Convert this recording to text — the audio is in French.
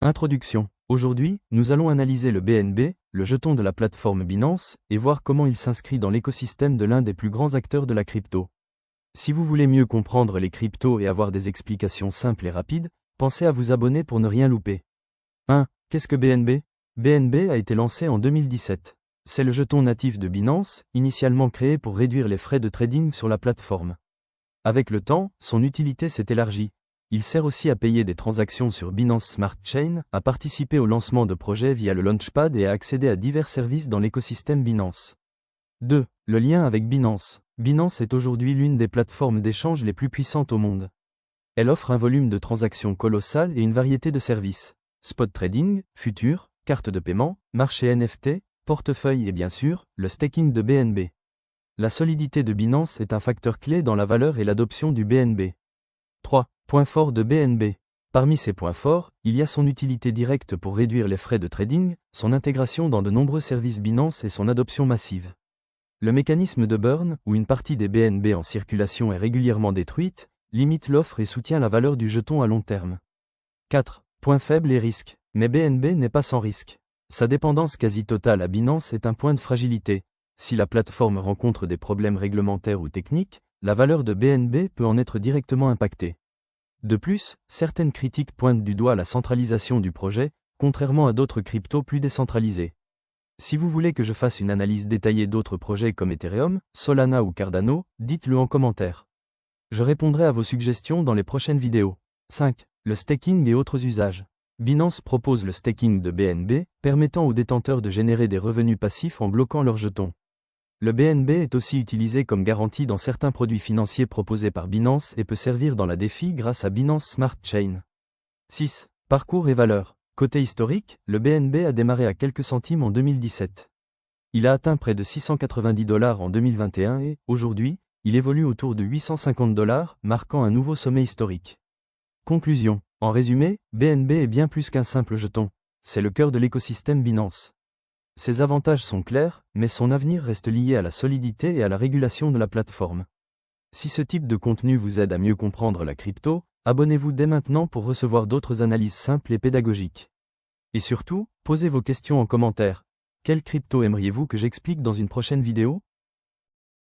Introduction. Aujourd'hui, nous allons analyser le BNB, le jeton de la plateforme Binance, et voir comment il s'inscrit dans l'écosystème de l'un des plus grands acteurs de la crypto. Si vous voulez mieux comprendre les cryptos et avoir des explications simples et rapides, pensez à vous abonner pour ne rien louper. 1. Qu'est-ce que BNB? BNB a été lancé en 2017. C'est le jeton natif de Binance, initialement créé pour réduire les frais de trading sur la plateforme. Avec le temps, son utilité s'est élargie. Il sert aussi à payer des transactions sur Binance Smart Chain, à participer au lancement de projets via le Launchpad et à accéder à divers services dans l'écosystème Binance. 2. Le lien avec Binance. Binance est aujourd'hui l'une des plateformes d'échange les plus puissantes au monde. Elle offre un volume de transactions colossal et une variété de services. Spot trading, futures, cartes de paiement, marché NFT, portefeuille et bien sûr, le staking de BNB. La solidité de Binance est un facteur clé dans la valeur et l'adoption du BNB. 3. Points forts de BNB. Parmi ses points forts, il y a son utilité directe pour réduire les frais de trading, son intégration dans de nombreux services Binance et son adoption massive. Le mécanisme de burn, où une partie des BNB en circulation est régulièrement détruite, limite l'offre et soutient la valeur du jeton à long terme. 4. Points faibles et risques. Mais BNB n'est pas sans risque. Sa dépendance quasi totale à Binance est un point de fragilité. Si la plateforme rencontre des problèmes réglementaires ou techniques, la valeur de BNB peut en être directement impactée. De plus, certaines critiques pointent du doigt la centralisation du projet, contrairement à d'autres cryptos plus décentralisés. Si vous voulez que je fasse une analyse détaillée d'autres projets comme Ethereum, Solana ou Cardano, dites-le en commentaire. Je répondrai à vos suggestions dans les prochaines vidéos. 5. Le staking et autres usages. Binance propose le staking de BNB, permettant aux détenteurs de générer des revenus passifs en bloquant leurs jetons. Le BNB est aussi utilisé comme garantie dans certains produits financiers proposés par Binance et peut servir dans la DeFi grâce à Binance Smart Chain. 6. Parcours et valeur. Côté historique, le BNB a démarré à quelques centimes en 2017. Il a atteint près de $690 en 2021 et, aujourd'hui, il évolue autour de $850, marquant un nouveau sommet historique. Conclusion. En résumé, BNB est bien plus qu'un simple jeton. C'est le cœur de l'écosystème Binance. Ses avantages sont clairs, mais son avenir reste lié à la solidité et à la régulation de la plateforme. Si ce type de contenu vous aide à mieux comprendre la crypto, abonnez-vous dès maintenant pour recevoir d'autres analyses simples et pédagogiques. Et surtout, posez vos questions en commentaire. Quelle crypto aimeriez-vous que j'explique dans une prochaine vidéo?